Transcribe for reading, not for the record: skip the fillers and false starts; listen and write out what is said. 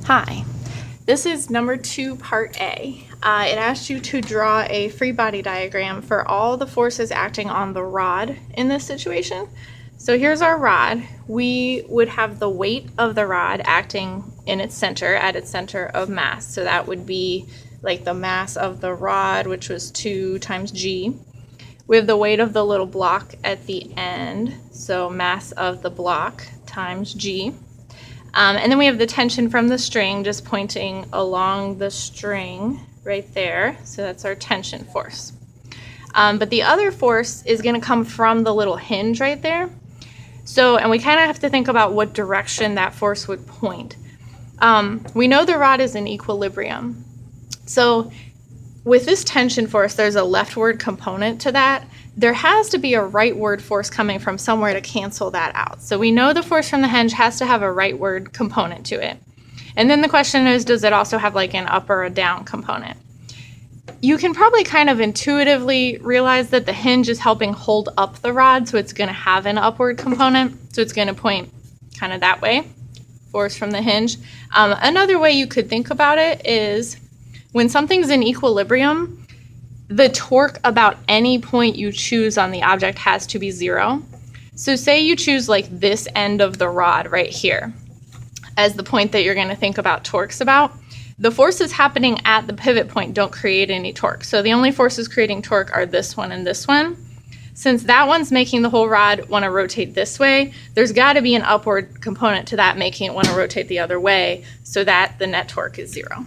Hi, this is number 2, part A. It asked you to draw a free body diagram for all the forces acting on the rod in this situation. So here's our rod. We would have the weight of the rod acting in its center, at its center of mass. So that would be like the mass of the rod, which was 2 times g. We have the weight of the little block at the end, so mass of the block times g. And then we have the tension from the string just pointing along the string right there. So that's our tension force. But the other force is going to come from the little hinge right there. So, and we kind of have to think about what direction that force would point. We know the rod is in equilibrium. So with this tension force, there's a leftward component to that. There has to be a rightward force coming from somewhere to cancel that out. So we know the force from the hinge has to have a rightward component to it. And then the question is, does it also have like an up or a down component? You can probably kind of intuitively realize that the hinge is helping hold up the rod, so it's going to have an upward component. So it's going to point kind of that way, force from the hinge. Another way you could think about it is when something's in equilibrium, the torque about any point you choose on the object has to be 0. So say you choose like this end of the rod right here as the point that you're going to think about torques about. The forces happening at the pivot point don't create any torque. So the only forces creating torque are this one and this one. Since that one's making the whole rod want to rotate this way, there's got to be an upward component to that making it want to rotate the other way so that the net torque is 0.